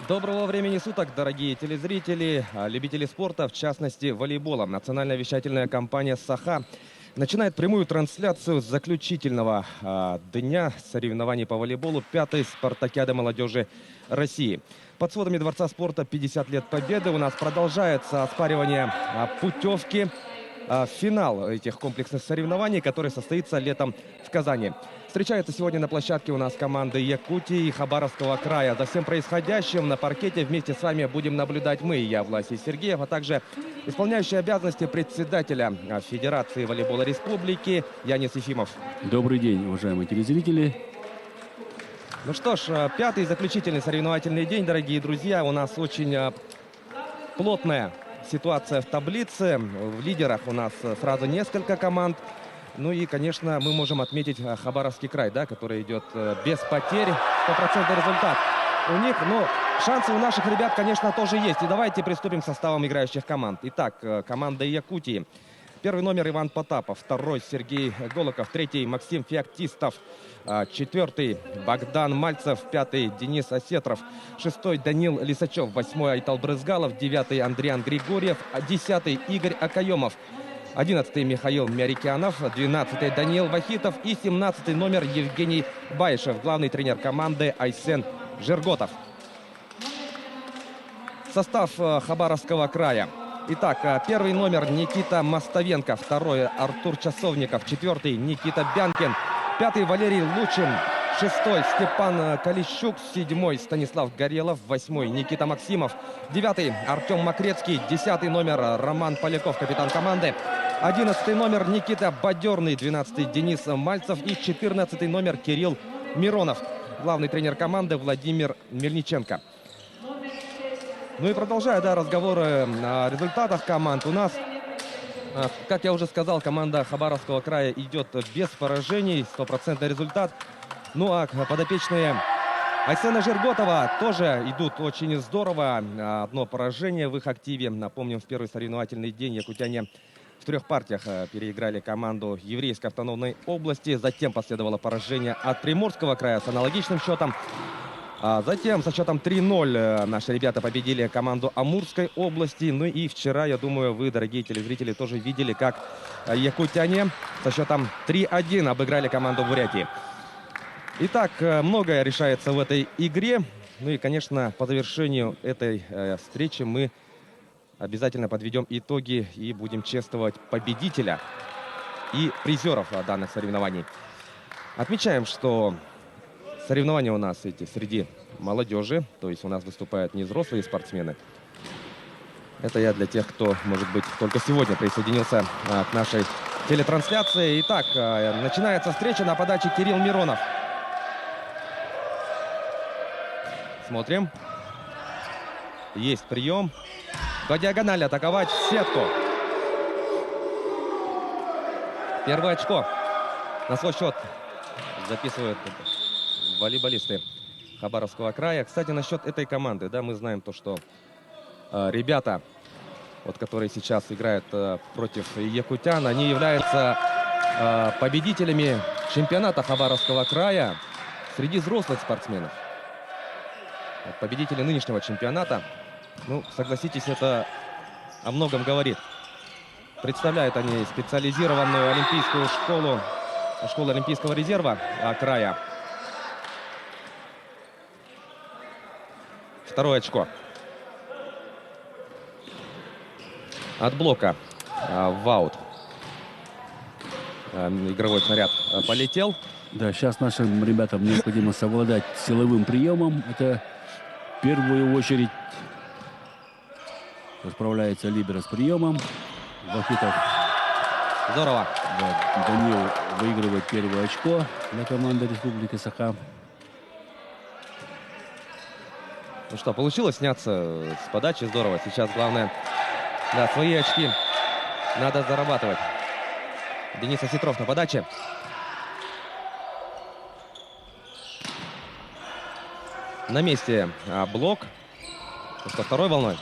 Доброго времени суток, дорогие телезрители, любители спорта, в частности волейбола. Национальная вещательная компания «Саха» начинает прямую трансляцию заключительного дня соревнований по волейболу 5-й спартакиады молодежи России. Под сводами Дворца спорта 50 лет победы у нас продолжается оспаривание путевки в финал этих комплексных соревнований, который состоится летом в Казани. Встречаются сегодня на площадке у нас команды Якутии и Хабаровского края. За всем происходящим на паркете вместе с вами будем наблюдать мы, я, Власий Сергеев, а также исполняющий обязанности председателя Федерации волейбола Республики Янис Ефимов. Добрый день, уважаемые телезрители. Ну что ж, пятый заключительный соревновательный день, дорогие друзья. У нас очень плотная ситуация в таблице. В лидерах у нас сразу несколько команд. Ну и, конечно, мы можем отметить Хабаровский край, да, который идет без потерь. 100% результат у них. Но шансы у наших ребят, конечно, тоже есть. И давайте приступим к составам играющих команд. Итак, команда Якутии. Первый номер Иван Потапов. Второй Сергей Голоков. Третий Максим Феоктистов. Четвертый Богдан Мальцев. Пятый Денис Осетров. Шестой Данил Лисачев. Восьмой Айтал Брызгалов. Девятый Андриан Григорьев. Десятый Игорь Акаемов. 11-й Михаил Мярикянов, 12-й Даниил Вахитов и 17-й номер Евгений Баишев, главный тренер команды Айсен Жерготов. Состав Хабаровского края. Итак, первый номер Никита Мостовенко, второй Артур Часовников, четвертый Никита Бянкин, пятый Валерий Лучин, шестой Степан Калищук, седьмой Станислав Горелов, восьмой Никита Максимов, девятый Артем Макрецкий, десятый номер Роман Поляков, капитан команды, 11-й номер Никита Бадерный, 12-й Денис Мальцев и 14-й номер Кирилл Миронов, главный тренер команды Владимир Мельниченко. Ну и продолжая, разговоры о результатах команд, у нас, как я уже сказал, команда Хабаровского края идет без поражений, 100% результат. Ну а подопечные Айсена Жерготова тоже идут очень здорово. Одно поражение в их активе. Напомним, в первый соревновательный день якутяне в 3 партиях переиграли команду Еврейской автономной области. Затем последовало поражение от Приморского края с аналогичным счетом. Затем со счетом 3-0 наши ребята победили команду Амурской области. Ну и вчера, я думаю, вы, дорогие телезрители, тоже видели, как якутяне со счетом 3-1 обыграли команду Бурятии. Итак, многое решается в этой игре. Ну и, конечно, по завершению этой встречи мы обязательно подведем итоги и будем чествовать победителя и призеров данных соревнований. Отмечаем, что соревнования у нас эти среди молодежи, то есть у нас выступают не взрослые спортсмены. Это я для тех, кто, может быть, только сегодня присоединился к нашей телетрансляции. Итак, начинается встреча на подаче Кирилл Миронов. Смотрим. Есть прием. По диагонали атаковать в сетку. Первое очко на свой счет записывают волейболисты Хабаровского края. Кстати, насчет этой команды, мы знаем то, что ребята, которые сейчас играют против якутян, они являются победителями чемпионата Хабаровского края среди взрослых спортсменов. Победители нынешнего чемпионата, согласитесь, это о многом говорит. Представляют они специализированную олимпийскую школу Олимпийского резерва края. Второе очко. От блока в аут. Игровой снаряд полетел. Да, сейчас нашим ребятам необходимо совладать силовым приемом. Это в первую очередь справляется либеро с приемом. Вахитов. Здорово. Да, Данил выигрывает первое очко для команды Республики Саха. Ну что, получилось сняться с подачи. Здорово. Сейчас главное, свои очки надо зарабатывать. Денис Осетров на подаче. На месте блок. Ну что, второй волной?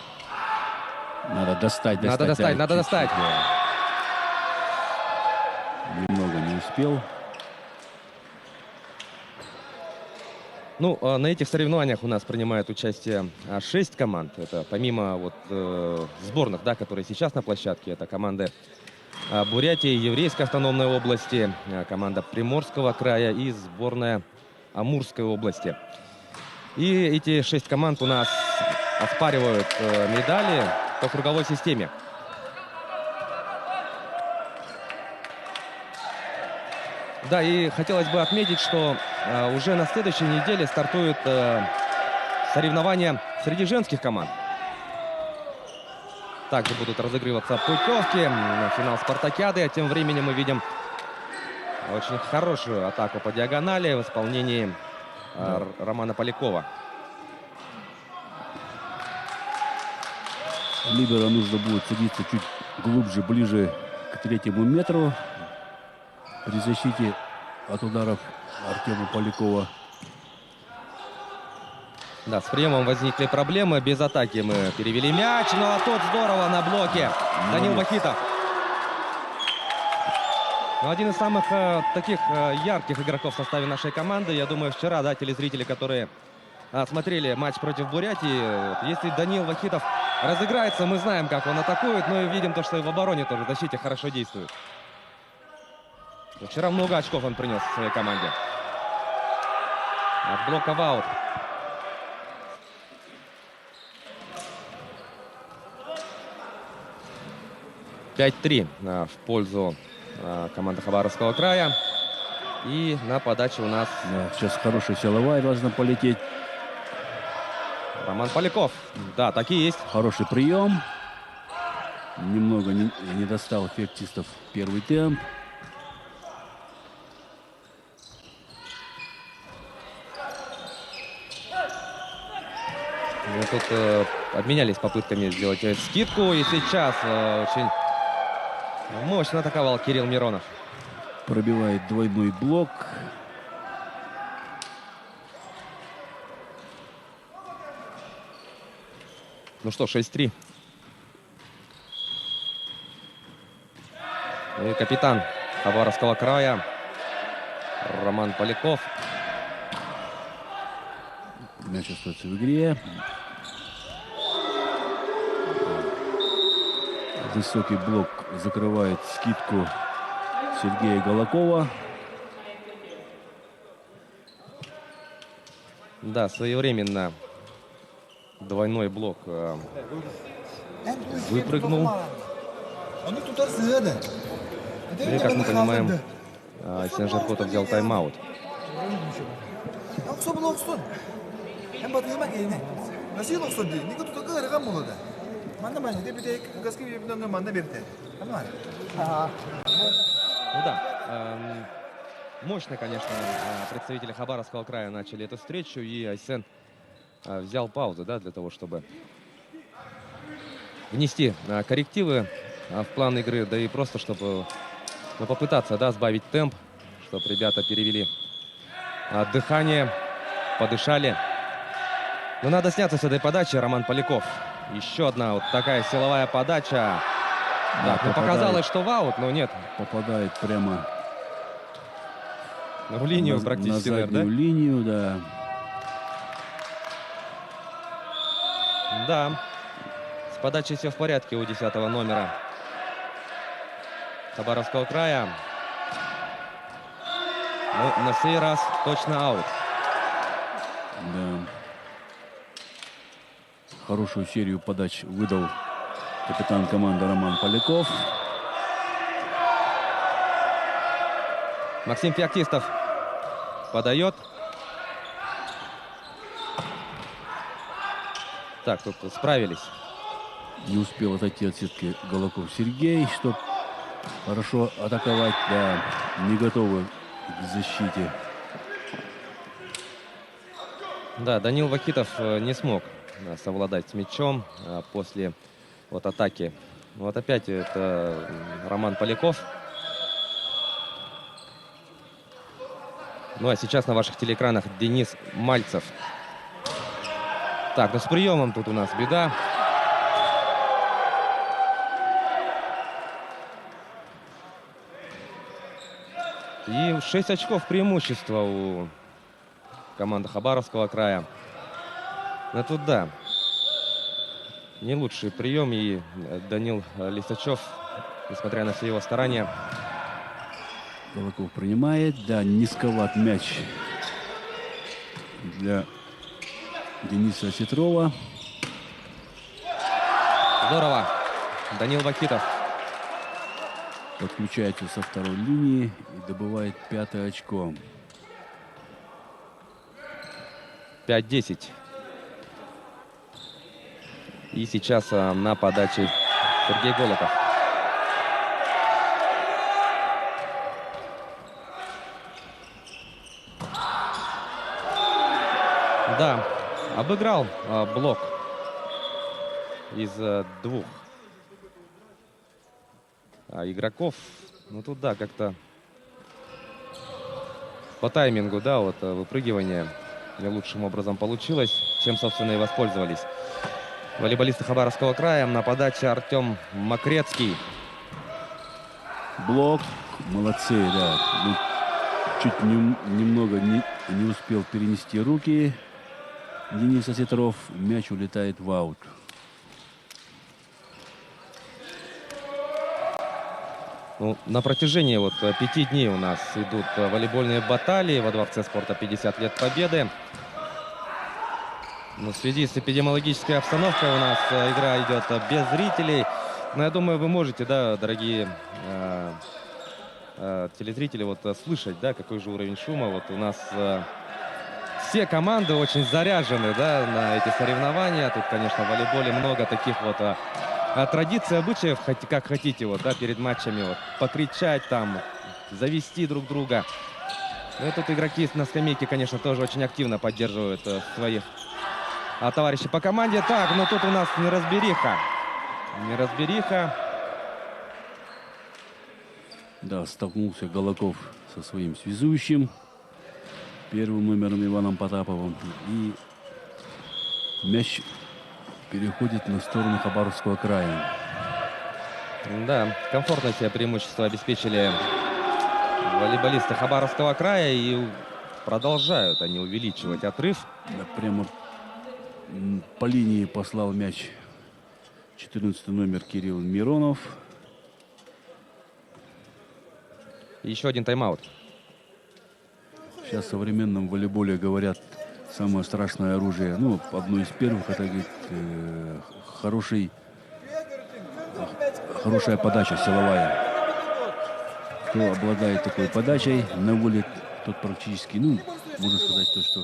Надо достать. Надо достать. Да. Немного не успел. Ну, на этих соревнованиях у нас принимает участие 6 команд. Это помимо вот сборных, да, которые сейчас на площадке, это команды Бурятии, Еврейской автономной области, команда Приморского края и сборная Амурской области. И эти 6 команд у нас оспаривают медали по круговой системе. Да, и хотелось бы отметить, что уже на следующей неделе стартуют соревнования среди женских команд. Также будут разыгрываться путевки на финал спартакиады. А тем временем мы видим очень хорошую атаку по диагонали в исполнении Романа Полякова. Либеро нужно будет садиться чуть глубже, ближе к третьему метру при защите от ударов Артема Полякова. Да, с приемом возникли проблемы. Без атаки мы перевели мяч. Ну а тут здорово на блоке. Данил Вахитов. Ну, один из самых таких ярких игроков в составе нашей команды. Я думаю, вчера, да, телезрители, которые смотрели матч против Бурятии, если Данил Вахитов разыграется, мы знаем, как он атакует. Но и видим то, что и в обороне тоже в защите хорошо действует. Вчера много очков он принес своей команде. От блока в аут. (5-3) в пользу команды Хабаровского края. И на подаче у нас сейчас хорошая силовая должна полететь. Роман Поляков. Да, такие есть. Хороший прием. Немного не достал фехтистов первый темп. Мы тут обменялись попытками сделать скидку. И сейчас очень мощно атаковал Кирилл Миронов. Пробивает двойной блок. Ну что, 6-3. И капитан Хабаровского края Роман Поляков. Мяч остается в игре. Высокий блок закрывает скидку Сергея Голокова. Да, своевременно двойной блок выпрыгнул. И, как мы понимаем, Сен Жаркотов взял тайм-аут. Ну да, мощно, конечно, представители Хабаровского края начали эту встречу. И Айсен взял паузу, да, для того, чтобы внести коррективы в план игры. Да и просто, чтобы попытаться, да, сбавить темп, чтобы ребята перевели дыхание, подышали. Но надо сняться с этой подачи. Роман Поляков. Еще одна вот такая силовая подача. Да, ну, показалось, что в аут, но нет. Попадает прямо в линию практически, на заднюю линию, да. Да, с подачей все в порядке у 10-го номера Хабаровского края. Но на сей раз точно аут. Да. Хорошую серию подач выдал капитан команды Роман Поляков. Максим Феоктистов подает. Так, тут справились. Не успел отойти от сетки Голоков Сергей, чтобы хорошо атаковать. Да, не готовы к защите. Да, Данил Вахитов не смог совладать с мячом после вот атаки. Вот опять это Роман Поляков. Ну а сейчас на ваших телеэкранах Денис Мальцев. Так, ну с приемом тут у нас беда. И 6 очков преимущества у команда Хабаровского края. Но тут да, не лучший прием. И Данил Лисачев, несмотря на все его старания. Балаков принимает. Да, низковат мяч для Дениса Осетрова. Здорово. Данил Вакитов Подключается со второй линии и добывает 5-е очко. 5-10. И сейчас на подаче Сергей Голотов. Да, обыграл блок из двух игроков. Ну тут да, как-то по таймингу, да, вот выпрыгивание не лучшим образом получилось, чем, собственно, и воспользовались волейболисты Хабаровского края. На подаче Артем Макрецкий. Блок. Молодцы, да. Ну, чуть немного не успел перенести руки Денис Осетров. Мяч улетает в аут. Ну, на протяжении вот 5 дней у нас идут волейбольные баталии во Дворце спорта 50 лет Победы. Но в связи с эпидемиологической обстановкой у нас игра идет без зрителей. Но я думаю, вы можете, да, дорогие телезрители, вот слышать, да, какой же уровень шума. Вот у нас все команды очень заряжены, да, на эти соревнования. Тут, конечно, в волейболе много таких вот традиций, обычаев, как хотите, вот, да, перед матчами вот, покричать там, завести друг друга. Ну и тут игроки на скамейке, конечно, тоже очень активно поддерживают своих товарищей по команде. Так, но тут у нас неразбериха. Неразбериха. Да, столкнулся Голоков со своим связующим, первым номером Иваном Потаповым. И мяч переходит на сторону Хабаровского края. Да, комфортно себе преимущество обеспечили волейболисты Хабаровского края. И продолжают они увеличивать отрыв. Да, прямо по линии послал мяч 14 номер Кирилл Миронов. Еще один тайм-аут. Сейчас в современном волейболе говорят, самое страшное оружие, ну, одно из первых, это, говорит, хорошая подача силовая. Кто обладает такой подачей на воле, тот практически, ну, можно сказать, то, что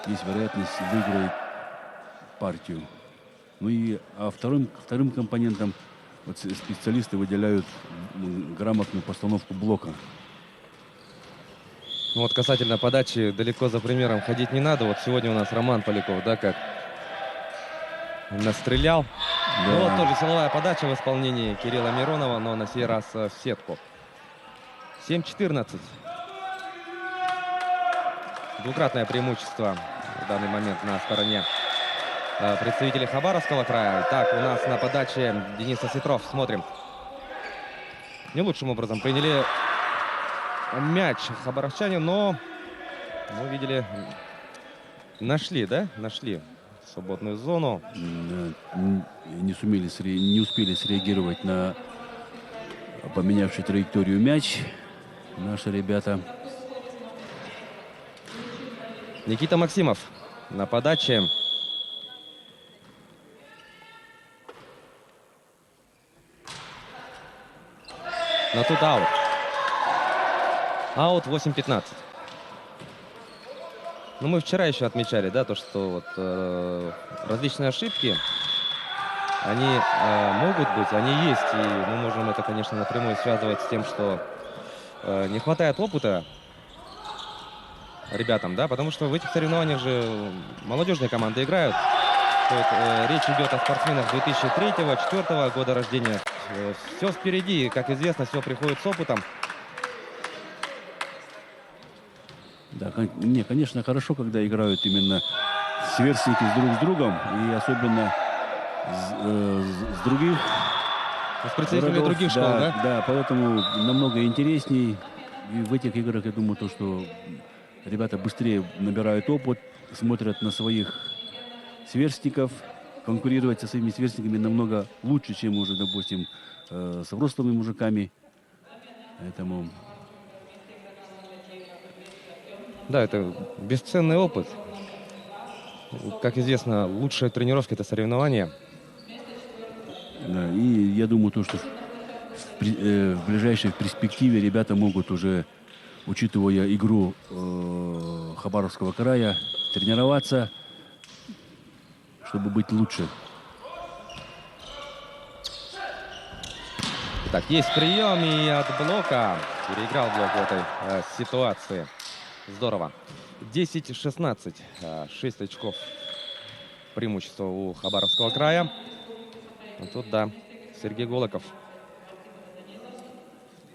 есть вероятность выиграть партию. Ну и вторым компонентом вот специалисты выделяют грамотную постановку блока. Ну вот касательно подачи, далеко за примером ходить не надо. Вот сегодня у нас Роман Поляков, да, как настрелял. Да. Ну вот тоже силовая подача в исполнении Кирилла Миронова, но на сей раз в сетку. 7-14. Двукратное преимущество в данный момент на стороне представителей Хабаровского края. Так, у нас на подаче Денис Осетров. Смотрим. Не лучшим образом приняли мяч хабаровчане, но, мы видели, нашли, да? Нашли свободную зону. Не успели среагировать на поменявший траекторию мяч наши ребята. Никита Максимов на подаче. Но тут аут. Аут 8-15. Ну, мы вчера еще отмечали, да, то, что вот различные ошибки, они могут быть, они есть. И мы можем это, конечно, напрямую связывать с тем, что не хватает опыта ребятам, да, потому что в этих соревнованиях же молодежные команды играют. Речь идет о спортсменах 2003-2004 года рождения. Все впереди, как известно, все приходит с опытом. Да, конечно, хорошо, когда играют именно сверстники друг с другом, и особенно с других. С представителями других школ, да? Да, поэтому намного интересней. И в этих играх, я думаю, то, что Ребята быстрее набирают опыт, смотрят на своих сверстников. Конкурировать со своими сверстниками намного лучше, чем уже, допустим, с взрослыми мужиками. Поэтому Да, это бесценный опыт. Как известно, лучшая тренировка — это соревнования. да, и я думаю, то, что в ближайшей перспективе ребята могут уже, учитывая игру Хабаровского края, тренироваться, чтобы быть лучше. Итак, есть прием и от блока. Переиграл блок в этой ситуации. Здорово. 10-16. 6 очков преимущества у Хабаровского края. А тут, да, Сергей Голоков.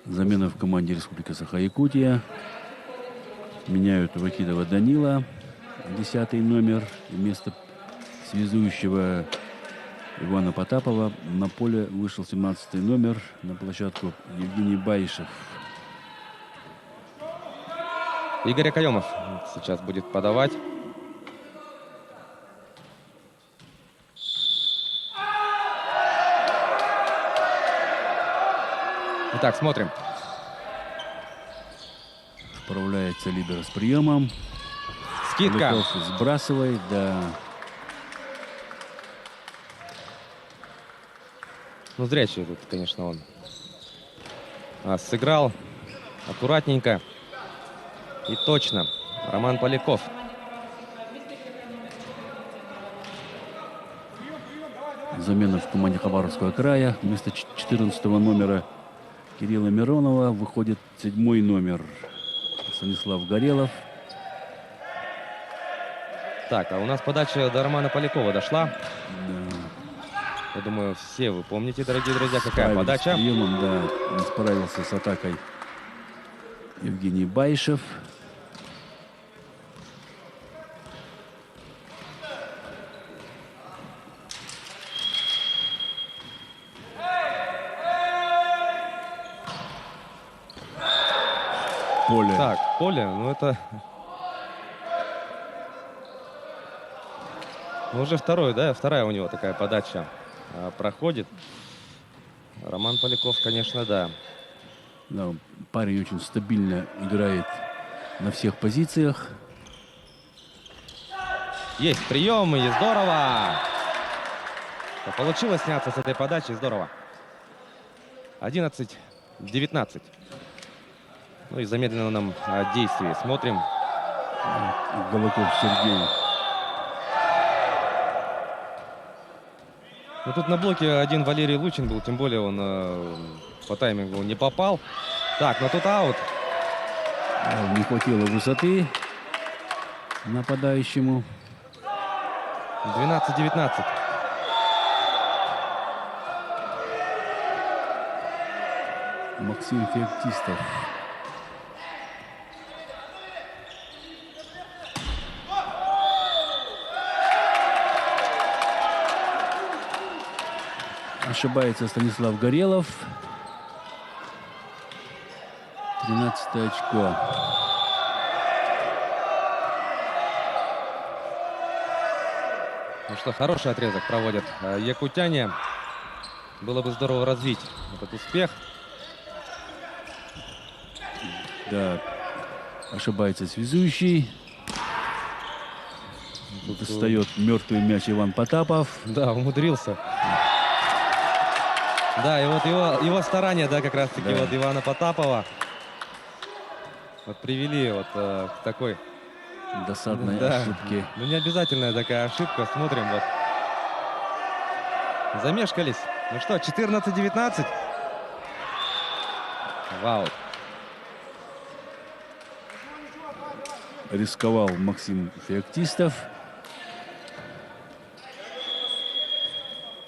Замена в команде Республики Саха-Якутия. Меняют Вакидова Данила, 10-й номер. Вместо связующего Ивана Потапова на поле вышел 17-й номер. На площадку Евгений Байшев. Игорь Акаемов сейчас будет подавать. Итак, смотрим. Справляется либеро с приемом. Скидка. Лыков сбрасывает, да. Ну, зрячий тут, конечно, он сыграл аккуратненько и точно. Роман Поляков. Замена в команде Хабаровского края. Вместо 14 номера Кирилла Миронова выходит 7-й номер Станислав Горелов. Так, а у нас подача до Романа Полякова дошла. Да. Я думаю, все вы помните, дорогие друзья, какая Справились подача. с приемом, да, не справился с атакой Евгений Байшев. Поле. Так, поле, ну это... Ну, уже второй, да? Вторая у него такая подача проходит. Роман Поляков, конечно, да. Да, парень очень стабильно играет на всех позициях. Есть прием, и здорово! Получилось сняться с этой подачи, здорово. 11-19. Ну и замедленно нам действие. Смотрим. Голоков Сергей. Ну тут на блоке один Валерий Лучин был, тем более он по таймингу не попал. Так, но тут аут. Не хватило высоты нападающему. 12-19. Максим Феоктистов. Ошибается Станислав Горелов. 13 очко. Ну что, хороший отрезок проводят якутяне. Было бы здорово развить этот успех. Да, ошибается связующий. Тут Достает мертвый мяч Иван Потапов. Да, умудрился. Да, и вот его старания, да, как раз-таки Да. вот Ивана Потапова вот привели вот к такой Досадной да, ошибки. ну не обязательная такая ошибка. Смотрим, вот. Замешкались. Ну что, 14-19. Вау. Рисковал Максим Феоктистов.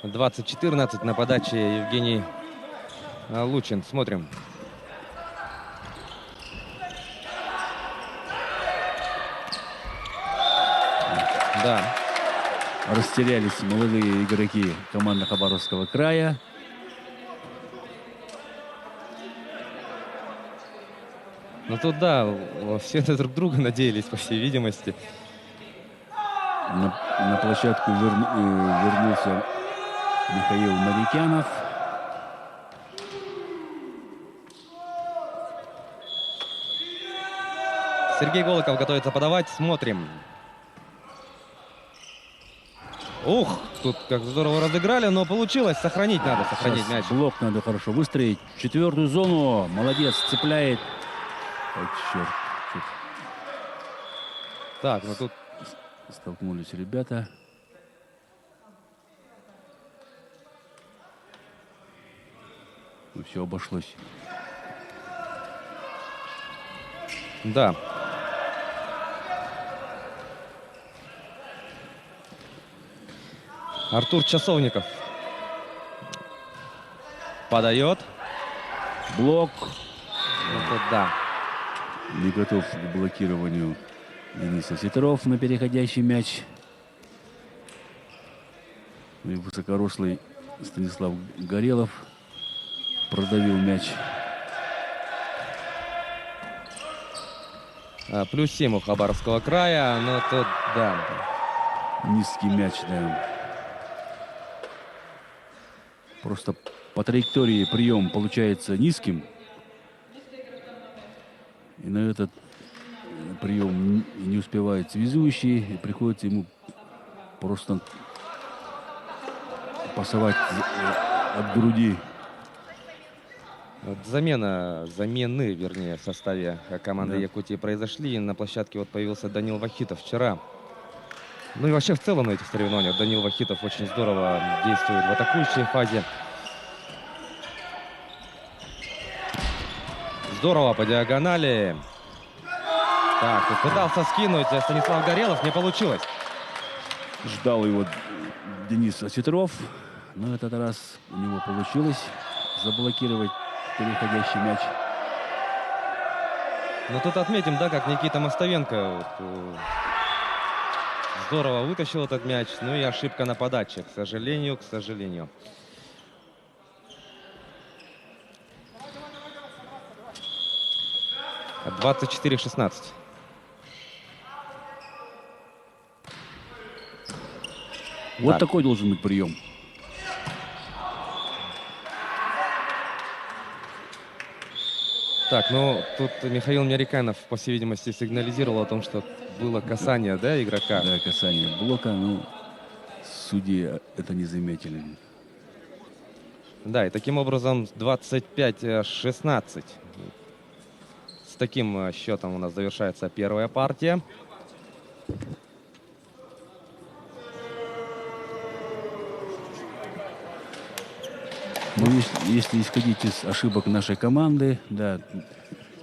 20-14 на подаче Евгений Лучин. Смотрим. Да. Растерялись молодые игроки команды Хабаровского края. Ну тут, да, все на друг друга надеялись, по всей видимости. На площадку вернулся Михаил Марикянов. Сергей Голыков готовится подавать. Смотрим. Ух, тут как здорово разыграли, но получилось. Сохранить надо, сохранить мяч. Блок надо хорошо выстроить. Четвертую зону. Молодец, цепляет. Ой, черт. Так, ну тут... Столкнулись ребята. Ну, все обошлось. Да. Артур Часовников подает. Блок. Вот это да. Не готов к блокированию Денис Осетров на переходящий мяч. И высокорослый Станислав Горелов продавил мяч. Плюс 7 у Хабаровского края. Но тут, да. Низкий мяч, да. Просто по траектории прием получается низким. И на этот прием не успевает связующий. И приходится ему просто пасовать от груди. Вот замены, вернее, в составе команды Да. Якутии произошли. На площадке вот появился Данил Вахитов вчера. Ну и вообще в целом на этих соревнованиях Данил Вахитов очень здорово действует в атакующей фазе. Здорово по диагонали. Так, тут пытался скинуть Станислав Горелов, не получилось. Ждал его Денис Осетров. Но этот раз у него получилось заблокировать переходящий мяч. Но тут отметим, да, как Никита Мостовенко здорово вытащил этот мяч. Ну и ошибка на подаче, к сожалению, к сожалению. — 24-16. Вот Так. такой должен быть прием. Так, ну тут Михаил Марикянов, по всей видимости, сигнализировал о том, что было касание, да, игрока? Да, касание блока, но судьи это не заметили. Да, и таким образом 25-16. С таким счетом у нас завершается первая партия. Но если исходить из ошибок нашей команды, да,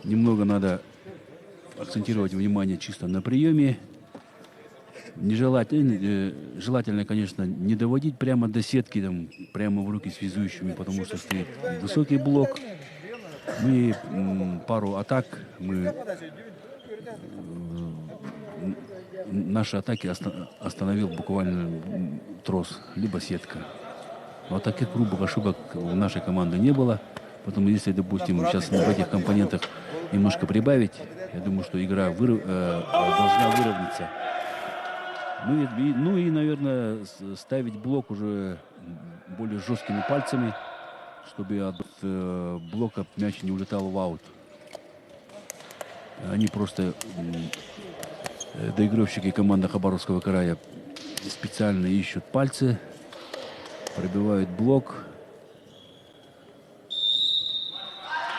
немного надо акцентировать внимание чисто на приеме. Желательно, конечно, не доводить прямо до сетки, там, прямо в руки связующими, потому что стоит высокий блок. Мы пару атак, наши атаки остановил буквально трос, либо сетка. Но таких грубых ошибок у нашей команды не было. Поэтому если, допустим, сейчас в этих компонентах немножко прибавить, я думаю, что игра должна выровняться. Ну и, наверное, ставить блок уже более жесткими пальцами, чтобы от блока мяч не улетал в аут. Они просто, доигровщики команды Хабаровского края, специально ищут пальцы, пробивают блок.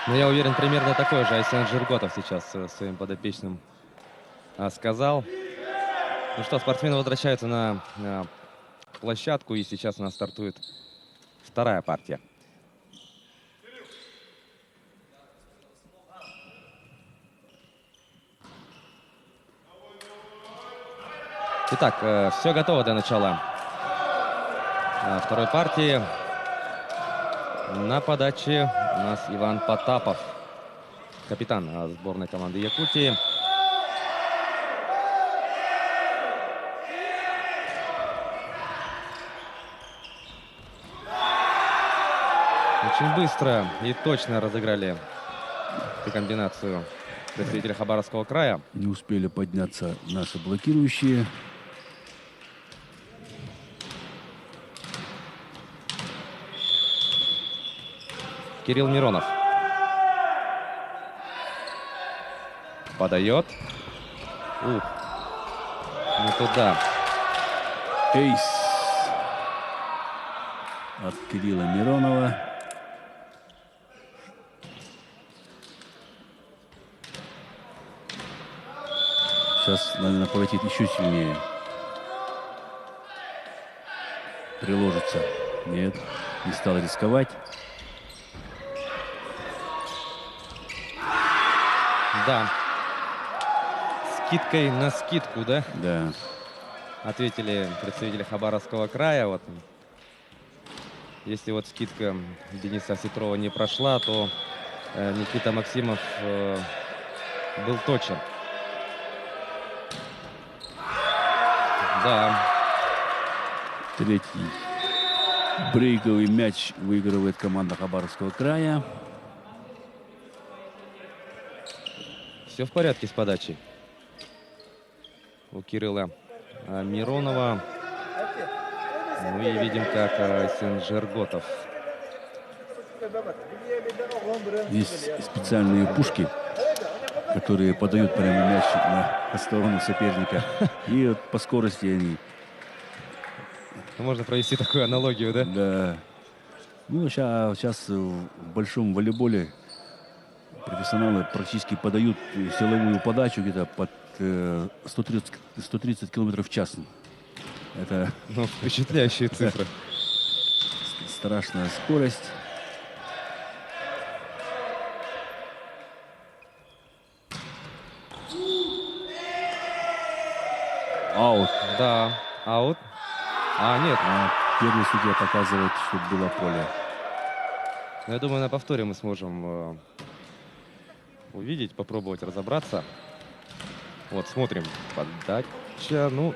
Ну, я уверен, примерно такой же Айсен Жирготов сейчас своим подопечным сказал. Ну что, спортсмены возвращаются на площадку, и сейчас у нас стартует вторая партия. Итак, все готово для начала второй партии. На подаче у нас Иван Потапов, капитан сборной команды Якутии. Очень быстро и точно разыграли эту комбинацию представители Хабаровского края. Не успели подняться наши блокирующие. Кирилл Миронов. Подает. Ух. Не туда. Эйс от Кирилла Миронова. Сейчас, наверное, полетит еще сильнее. Приложится. Нет, не стал рисковать. Да. Скидкой на скидку, да? Да. Ответили представители Хабаровского края. Вот. Если вот скидка Дениса Осетрова не прошла, то Никита Максимов был точен. Да. Третий брейковый мяч выигрывает команда Хабаровского края. Все в порядке с подачей у Кирилла Миронова. Ну и видим, как Сенджерготов. Есть специальные пушки, которые подают прямо мяч на сторону соперника. И вот по скорости они... Можно провести такую аналогию, да? Да. Ну, сейчас в большом волейболе профессионалы практически подают силовую подачу где-то под 130 километров в час. Это Ну, впечатляющие цифры. страшная скорость. Аут. Да, аут. Нет. Первый судья показывает, что было поле. Я думаю, на повторе мы сможем увидеть, попробовать разобраться. Вот, смотрим. Подача, ну...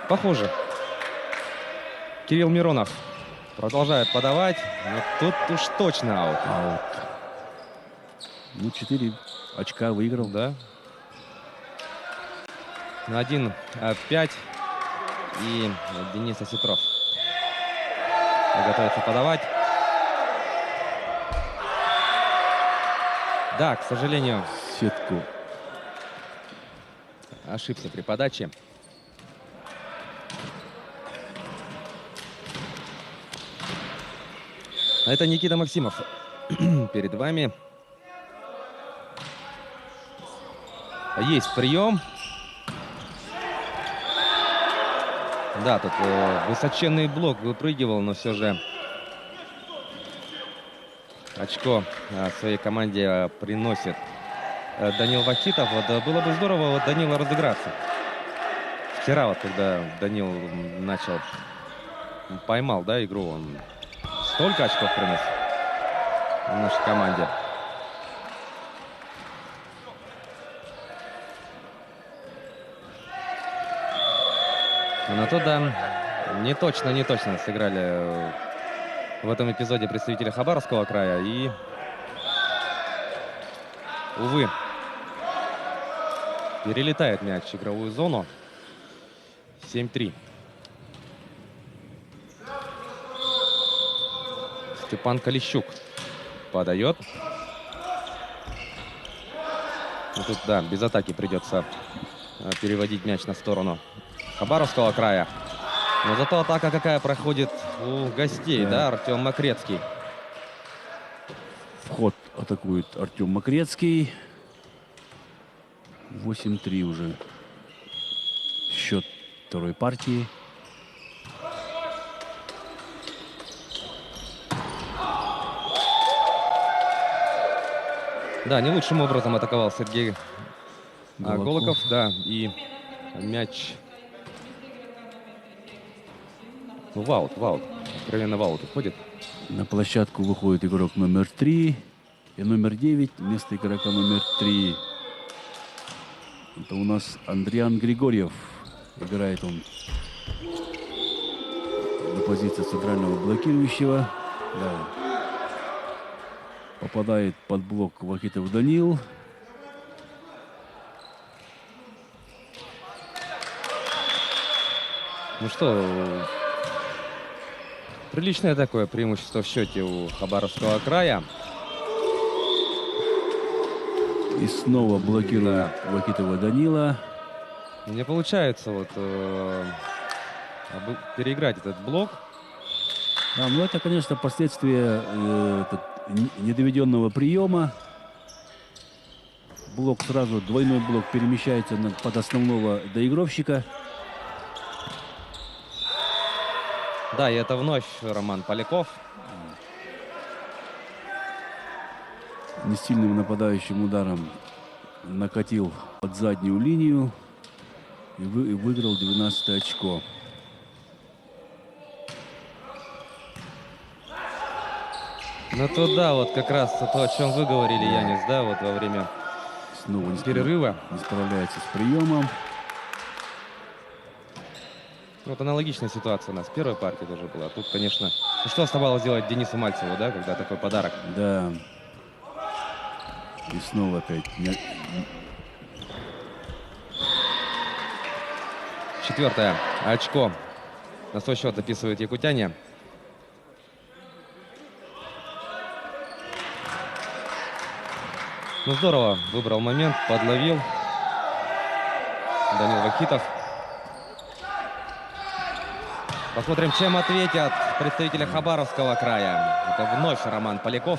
Похоже. Кирилл Миронов продолжает подавать. Но тут уж точно аут. Аут. Ну, 4 очка выиграл. Да. На 1-5. И Денис Осетров готовится подавать. Да, к сожалению, Сетку. ошибся при подаче. А это Никита Максимов перед вами. Есть прием. Да, тут высоченный блок выпрыгивал, но все же очко своей команде приносит Данил Вахитов. Вот было бы здорово вот Данила разыграться. Вчера вот, когда Данил начал, поймал, да, игру, он столько очков принес в нашей команде. Но то да, не точно сыграли в этом эпизоде представители Хабаровского края. И, увы, перелетает мяч в игровую зону. 7-3. Степан Калищук подает. И тут, да, без атаки придется переводить мяч на сторону Хабаровского края. Но зато атака какая проходит у гостей, да, Артем Макрецкий. Вход атакует Артем Макрецкий. 8-3 уже счет второй партии. Да, не лучшим образом атаковал Сергей Голоков. Голоков. Да, и мяч... Ну, в аут. Откровенно в аут уходит. На площадку выходит игрок номер 3 и номер 9 вместо игрока номер 3. Это у нас Андриан Григорьев. Играет он на позиции центрального блокирующего. Да. Попадает под блок Вахитов Данил. Ну что, приличное такое преимущество в счете у Хабаровского края. И снова блокирует Вахитова Данила. Не получается вот переиграть этот блок. Да, ну это, конечно, последствия недоведенного приема. Блок сразу, двойной блок перемещается под основного доигровщика. Да, и это вновь Роман Поляков. Несильным нападающим ударом накатил под заднюю линию и выиграл 12 очко. Ну то да, вот как раз то, о чем вы говорили, Янис, да, вот во время Снова перерыва. Не справляется с приемом. Вот аналогичная ситуация у нас в первой партии тоже была. Тут, конечно, что оставалось делать Денису Мальцеву, да, когда такой подарок? Да. И снова опять. Четвертое очко на свой счет описывают якутяне. Ну здорово, выбрал момент, подловил Данил Вахитов. Посмотрим, чем ответят представители Хабаровского края. Это вновь Роман Поляков.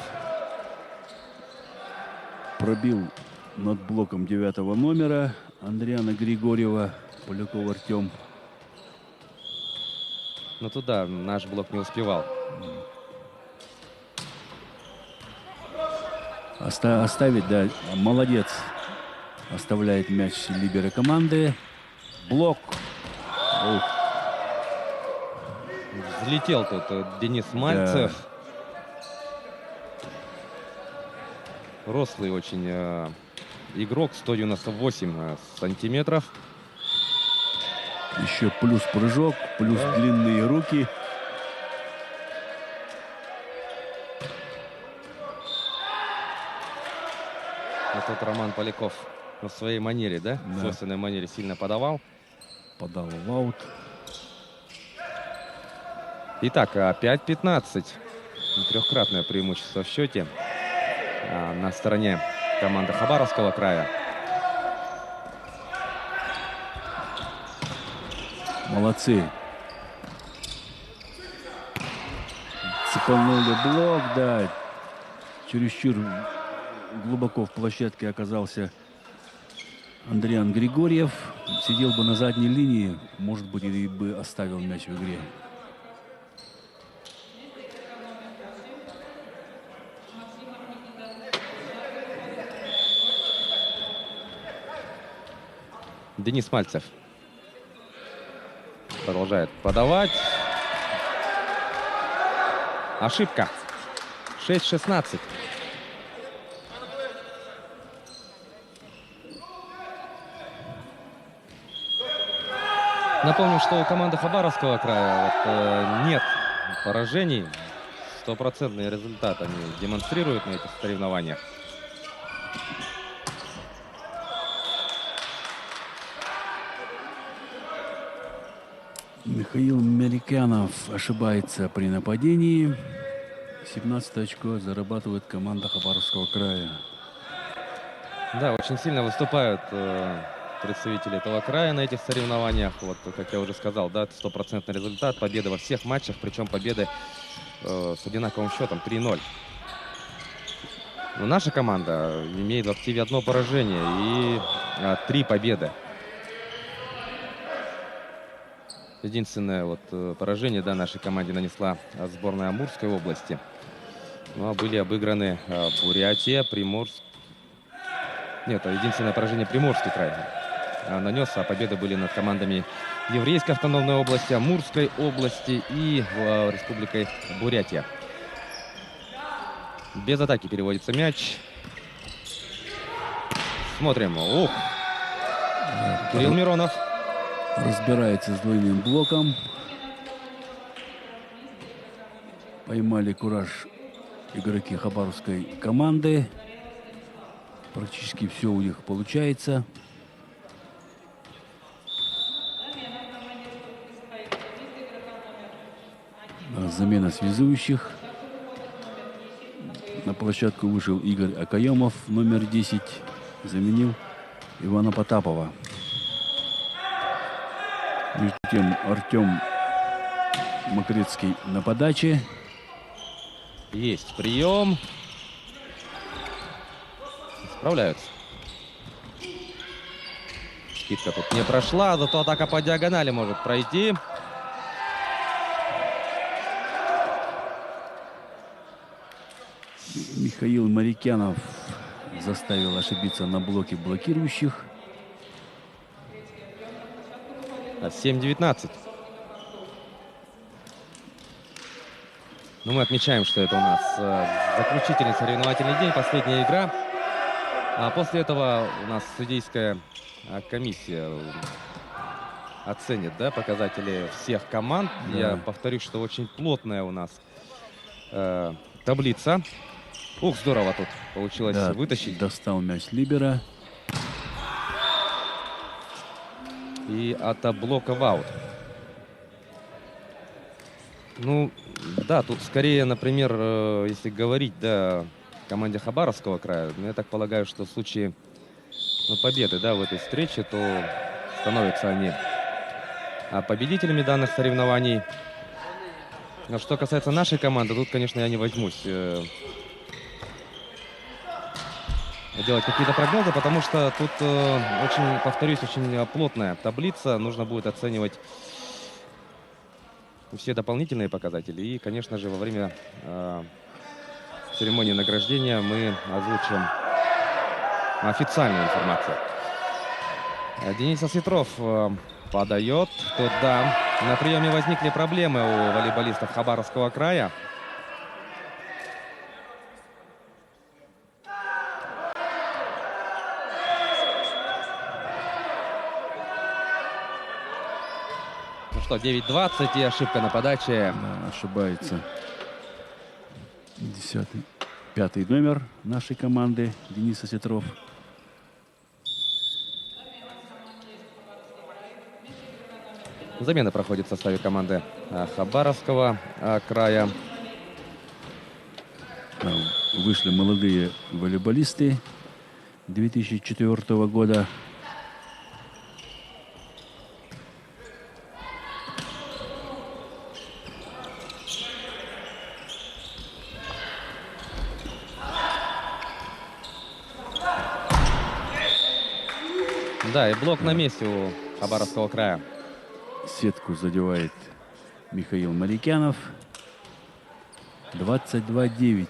Пробил над блоком 9-го номера Андриана Григорьева. Поляков Артем. Ну туда наш блок не успевал. Оставить, да, молодец. Оставляет мяч либеро команды. Блок. Ух. Взлетел тут Денис Мальцев. Да. Рослый очень игрок, 198 сантиметров. Еще плюс прыжок, плюс длинные руки. Вот тут Роман Поляков в своей манере, да? В собственной манере сильно подавал. Подал в аут. Итак, 5-15. Трехкратное преимущество в счете на стороне команды Хабаровского края. Молодцы. Цепанули блок, да. Чересчур глубоко в площадке оказался Андриан Григорьев. Сидел бы на задней линии, может быть, и бы оставил мяч в игре. Денис Мальцев продолжает подавать. Ошибка. 6-16. Напомню, что у команды Хабаровского края нет поражений. Стопроцентный результат они демонстрируют на этих соревнованиях. Михаил Меликянов ошибается при нападении. 17 очко зарабатывает команда Хабаровского края. Да, очень сильно выступают представители этого края на этих соревнованиях. Вот, как я уже сказал, да, стопроцентный результат. Победа во всех матчах, причем победы с одинаковым счетом 3-0. Но наша команда имеет в активе одно поражение и 3 победы. Единственное вот поражение, да, нашей команде нанесла сборная Амурской области. Ну, а были обыграны Бурятия, Приморск. Нет, единственное поражение Приморский край нанес, а победы были над командами Еврейской автономной области, Амурской области и Республикой Бурятия. Без атаки переводится мяч. Смотрим. Ух! Кирилл Миронов. Разбирается с двойным блоком. Поймали кураж игроки хабаровской команды. Практически все у них получается. Замена связующих. На площадку вышел Игорь Акаемов, номер 10. Заменил Ивана Потапова. Между тем Артем Мокрецкий на подаче. Есть прием. Справляются. Скидка тут не прошла, зато атака по диагонали может пройти. Михаил Марикянов заставил ошибиться на блоке блокирующих. 7-19. Но мы отмечаем, что это у нас заключительный соревновательный день, последняя игра. А после этого у нас судейская комиссия оценит, да, показатели всех команд. Да. Я повторюсь, что очень плотная у нас таблица. Ух, здорово тут получилось вытащить. Достал мяч либера. И от блока в аут. Ну, да, тут скорее, например, если говорить, да, о команде Хабаровского края, я так полагаю, что в случае победы, да, в этой встрече, то становятся они победителями данных соревнований. Но что касается нашей команды, тут, конечно, я не возьмусь делать какие-то прогнозы, потому что тут очень, повторюсь, очень плотная таблица. Нужно будет оценивать все дополнительные показатели. И, конечно же, во время церемонии награждения мы озвучим официальную информацию. Денис Осетров подает туда. На приеме возникли проблемы у волейболистов Хабаровского края. Ну что, 9-20 и ошибка на подаче. Да, ошибается 5-й номер нашей команды Денис Осетров. Замена проходит в составе команды Хабаровского края. Вышли молодые волейболисты 2004 года. Да, и блок на месте у Хабаровского края. Сетку задевает Михаил Марикянов. 22-9.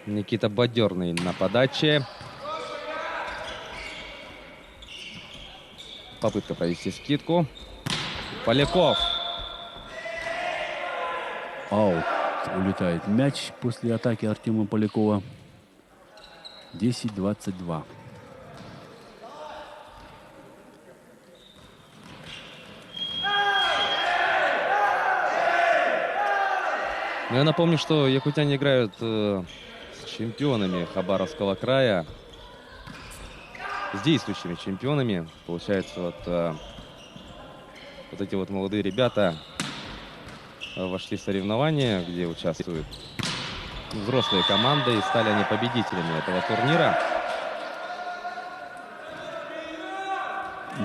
Никита Бадерный на подаче. Попытка провести скидку. Поляков. Аут. Улетает мяч после атаки Артема Полякова. 10-22. Я напомню, что якутяне играют с чемпионами Хабаровского края. С действующими чемпионами. Получается, вот эти вот молодые ребята вошли в соревнования, где участвуют взрослые команды, и стали они победителями этого турнира.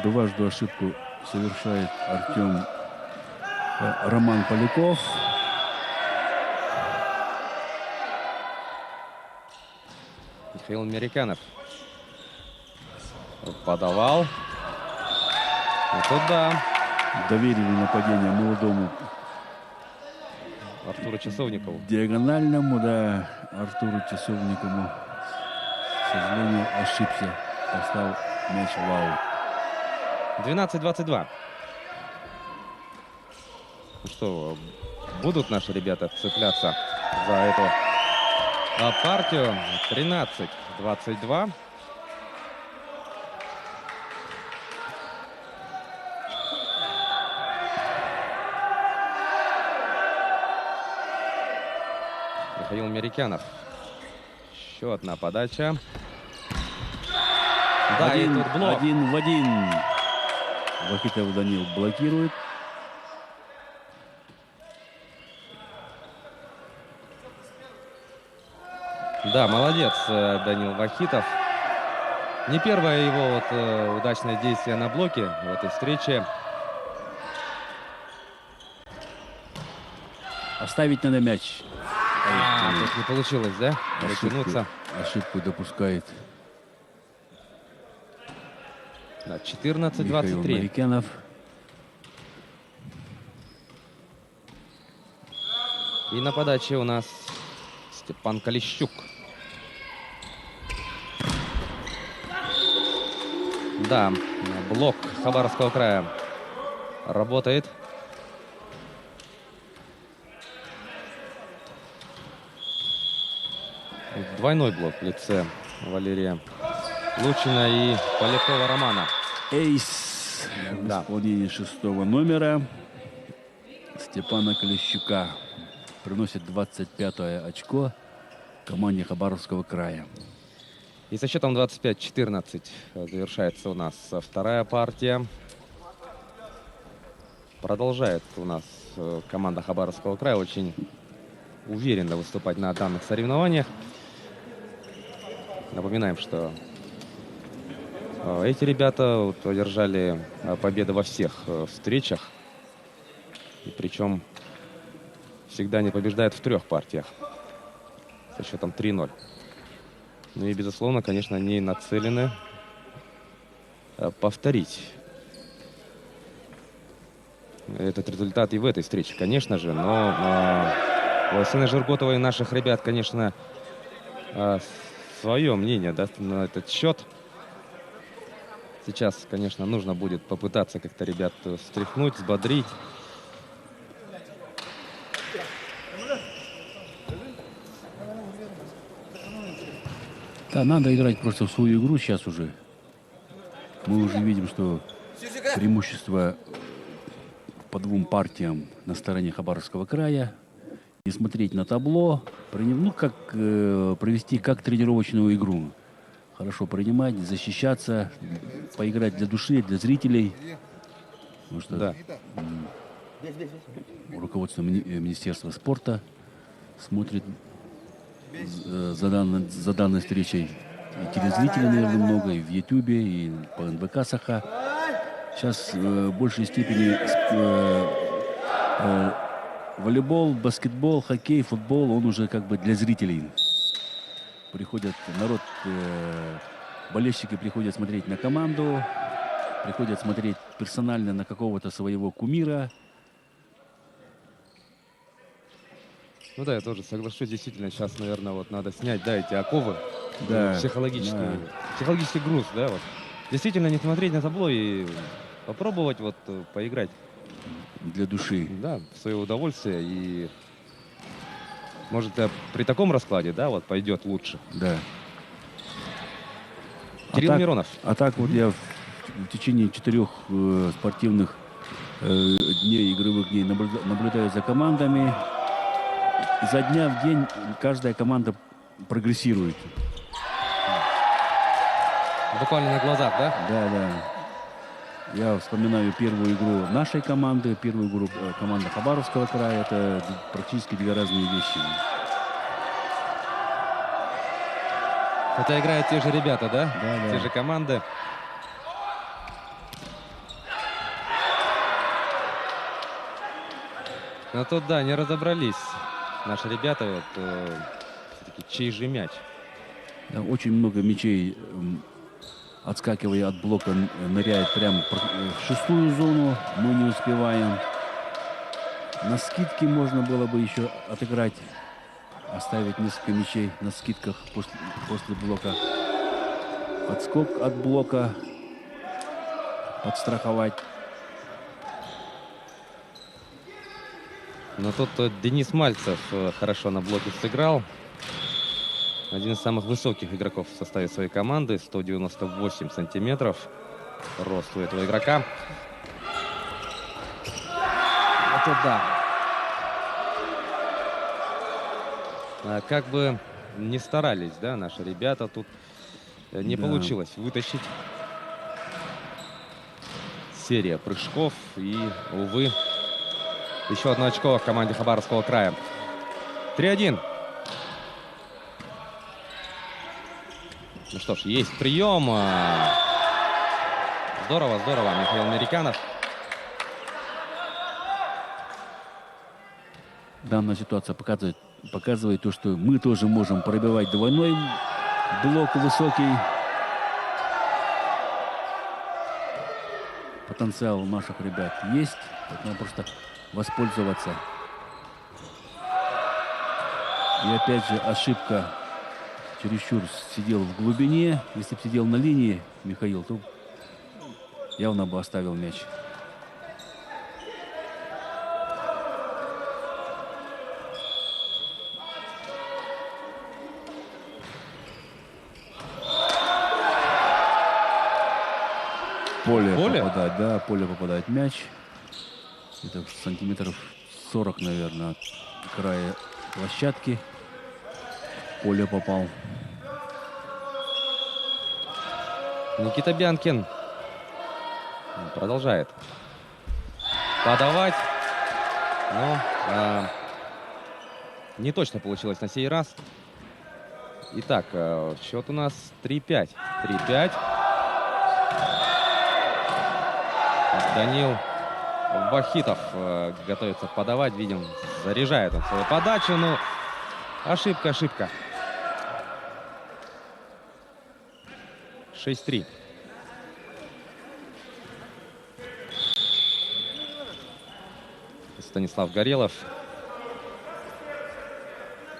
Дважды ошибку совершает Роман Поляков. Михаил Марикянов подавал. И тут, да, Доверили нападение молодому Артуру Часовникову. диагональному, да, Артуру Часовникову. К сожалению, ошибся. Поставил мяч в аут. 12-22. Ну что, будут наши ребята цепляться за эту партию? 13-22. Михаил Мерикянов. Еще одна подача. Да, и тут блок. 1 в 1. Вахитов Данил блокирует. Да, молодец Данил Вахитов. Не первое его вот удачное действие на блоке в этой встрече. Оставить надо мяч. Тут не получилось, да? Дотянуться. Ошибку допускает Да, Михаил 14-23. Марикянов. И на подаче у нас Степан Калищук. Да, блок Хабаровского края работает. Двойной блок в лице Валерия Лучина и Полякова Романа. Эйс в Да. исполнении 6-го номера Степана Калищука приносит 25-е очко команде Хабаровского края. И со счетом 25-14 завершается у нас вторая партия. Продолжает у нас команда Хабаровского края очень уверенно выступать на данных соревнованиях. Напоминаем, что эти ребята вот одержали победы во всех встречах. И причем всегда они побеждают в 3 партиях со счетом 3-0. Ну и, безусловно, конечно, они нацелены повторить этот результат и в этой встрече, конечно же. Но у Алсены Жирготовой и наших ребят, конечно, свое мнение, да, на этот счет. Сейчас, конечно, нужно будет попытаться как-то ребят встряхнуть, взбодрить. Да, надо играть просто в свою игру сейчас уже. Мы уже видим, что преимущество по 2 партиям на стороне Хабаровского края. И смотреть на табло, ну, как провести как тренировочную игру. Хорошо принимать, защищаться, поиграть для души, для зрителей. Потому что Да. руководство Министерства спорта смотрит за данной встречей. И телезрителей, наверное, много, и в Ютубе, и по НБК Саха. Сейчас в большей степени волейбол, баскетбол, хоккей, футбол, он уже как бы для зрителей. Приходят народ, болельщики приходят смотреть на команду, приходят смотреть персонально на какого-то своего кумира. Ну да, я тоже соглашусь. Действительно, сейчас, наверное, вот надо снять, да, эти оковы. Да, Психологический груз, да, вот. Действительно, не смотреть на табло и попробовать вот поиграть. Для души. Да, в свое удовольствие. И может, при таком раскладе, да, вот пойдет лучше. Да. Кирилл Миронов. А так вот я в течение 4 спортивных дней, игровых дней наблюдаю за командами. Изо дня в день каждая команда прогрессирует. Буквально на глазах, да? Да, да. Я вспоминаю первую игру нашей команды, первую игру команды Хабаровского края. Это практически 2 разные вещи. Хотя играют те же ребята, да? Да, да. Те же команды. Но тут, да, не разобрались наши ребята, вот, все-таки чей же мяч. Да, очень много мячей, отскакивая от блока, ныряет прямо в 6-ю зону. Мы не успеваем. На скидке можно было бы еще отыграть, оставить несколько мячей на скидках после блока. Отскок от блока подстраховать. Но тут Денис Мальцев хорошо на блоке сыграл. Один из самых высоких игроков в составе своей команды. 198 сантиметров рост у этого игрока. Это да. Как бы не старались, да, наши ребята, тут не Да. получилось вытащить. Серия прыжков и, увы, еще одно очко в команде Хабаровского края. 3-1. Ну что ж, есть прием. Здорово, здорово, Михаил Американов. Данная ситуация показывает то, что мы тоже можем пробивать двойной блок высокий. Потенциал у наших ребят есть. Надо просто воспользоваться. И опять же ошибка. Чересчур сидел в глубине. Если бы сидел на линии Михаил, то явно бы оставил мяч. Поле попадает, да, поле попадает мяч. Это сантиметров 40, наверное, от края площадки. Поле попал. Никита Бянкин продолжает подавать. Но не точно получилось на сей раз. Итак, счет у нас 3-5. 3-5. Данил Вахитов готовится подавать. Видим, заряжает он свою подачу. Но ошибка, ошибка. 6-3. Станислав Горелов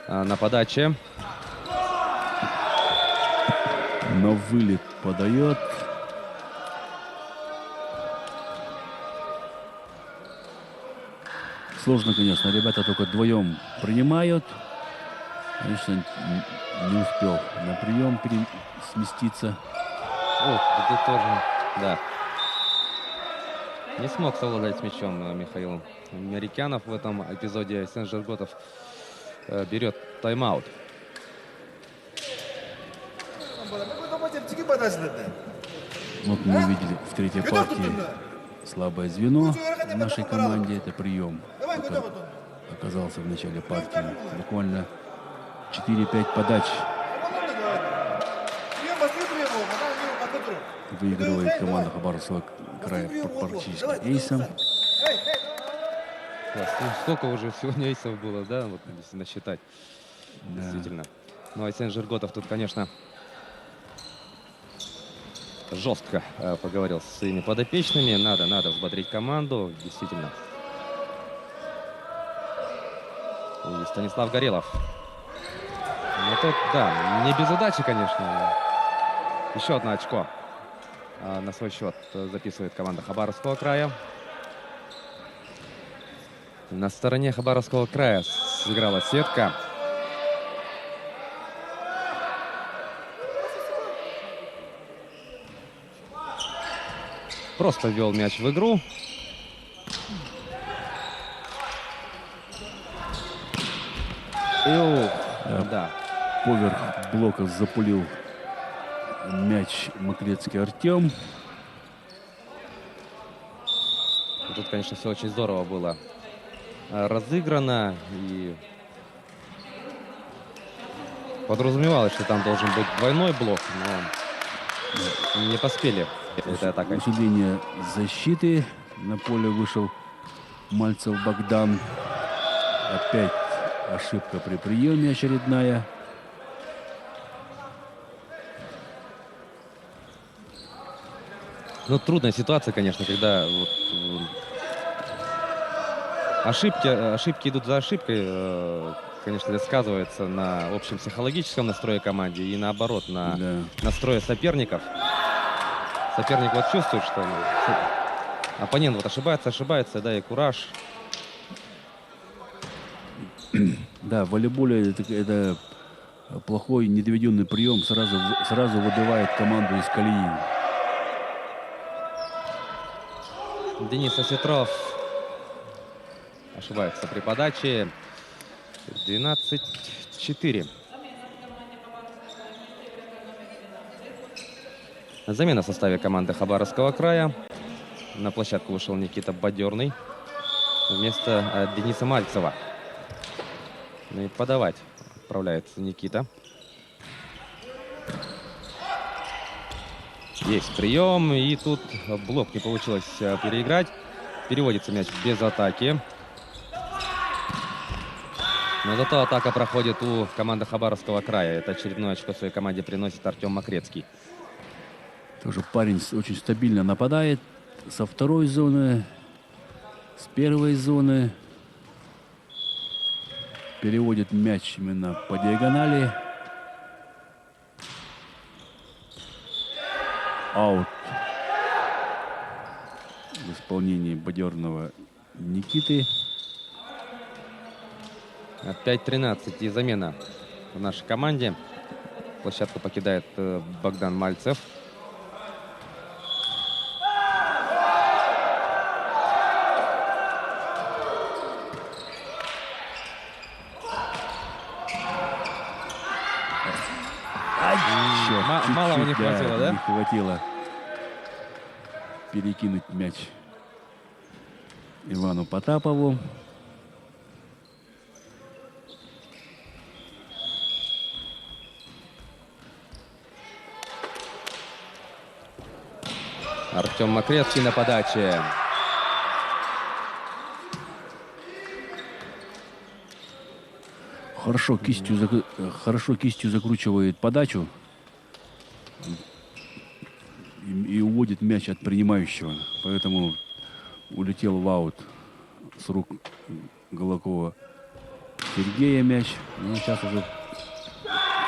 на подаче. На вылет подает. Сложно, конечно. Ребята только вдвоем принимают. Конечно, не успел на прием сместиться. Ох, это тоже, да. Не смог совладать с мячом Михаил Американов в этом эпизоде. Сен-Жирготов берет тайм-аут. Вот мы увидели в третьей партии слабое звено в нашей команде. Это прием. Оказался в начале партии. Буквально 4-5 подач выигрывает команда Хабаровского края практически эйсом. Да, сколько уже сегодня эйсов было, да, вот если насчитать. Да. Действительно. Ну а Сен-Жирготов тут, конечно, жестко поговорил со своими подопечными. Надо взбодрить команду. Действительно. И Станислав Горелов. Ну тут, да, не без удачи, конечно. Еще одно очко на свой счет записывает команда Хабаровского края. На стороне Хабаровского края сыграла сетка. Просто ввел мяч в игру. Да. Поверх блока запулил мяч Маклецкий Артем. Тут, конечно, все очень здорово было разыграно. И подразумевалось, что там должен быть двойной блок, но не поспели этой атакой. Усиление защиты. На поле вышел Мальцев Богдан. Опять ошибка при приеме очередная. Ну, трудная ситуация, конечно, когда вот, ошибки идут за ошибкой. Конечно, это сказывается на общем психологическом настрое команды и наоборот, на настрое соперников. Соперник вот чувствует, что оппонент вот ошибается, да, и кураж. Да, в волейболе это плохой недоведенный прием сразу выбивает команду из колеи. Денис Осетров ошибается при подаче. 12-14. 24. Замена в составе команды Хабаровского края. На площадку вышел Никита Бадерный вместо Дениса Мальцева. Ну и подавать отправляется Никита. Есть прием, и тут блок не получилось переиграть. Переводится мяч без атаки. Но зато атака проходит у команды Хабаровского края. Это очередное очко своей команде приносит Артем Макрецкий. Тоже парень очень стабильно нападает со второй зоны, с первой зоны. Переводит мяч именно по диагонали. Аут в исполнении Бадерного Никиты. 5-13 и замена в нашей команде. Площадку покидает Богдан Мальцев. Мало не хватило, да? Не хватило перекинуть мяч Ивану Потапову. Артем Макрецкий на подаче. Хорошо кистью закручивает подачу и уводит мяч от принимающего. Поэтому улетел в аут с рук Голокова Сергея мяч. Ну, сейчас уже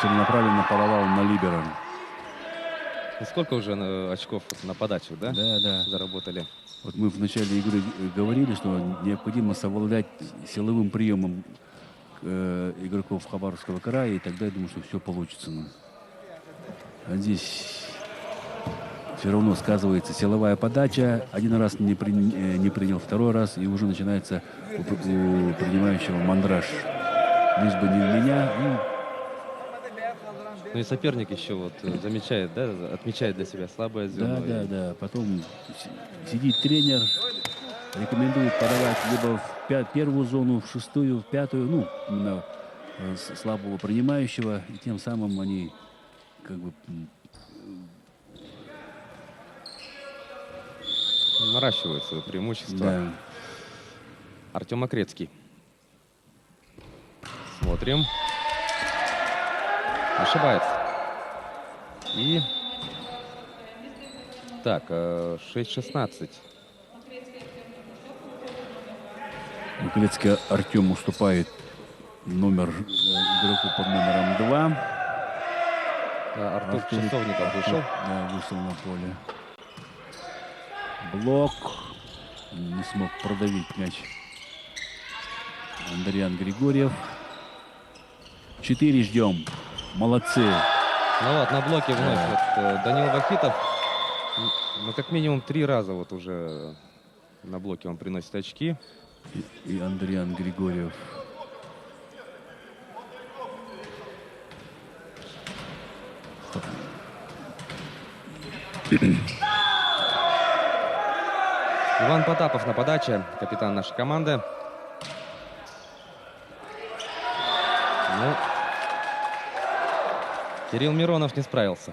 целенаправленно подавал на либеро. Сколько уже очков на подачу, да? Да. Заработали. Вот мы в начале игры говорили, что необходимо совладать силовым приемом игроков Хабаровского края, и тогда я думаю, что все получится. А здесь все равно сказывается силовая подача. Один раз не принял, второй раз, и уже начинается у принимающего мандраж. Лишь бы не в меня. Ну и соперник еще вот замечает, да, отмечает для себя слабое звено. Да. Потом сидит тренер, рекомендует подавать либо в первую зону, в шестую, в пятую, ну, именно слабого принимающего, и тем самым они как бы наращивают свое преимущество. Да. Артем Макрецкий. Смотрим. Ошибается. И так, 6-16. Макрецкий Артем уступает игроку под номером 2. Артур Часовников вышел. Да, вышел на поле. Блок. Не смог продавить мяч Андриан Григорьев. 4 ждем. Молодцы. Ну вот, на блоке вновь вот, Данил Вахитов. Ну, как минимум 3 раза вот уже на блоке он приносит очки. И Андриан Григорьев. Иван Потапов на подаче, капитан нашей команды. Ну, Кирилл Миронов не справился.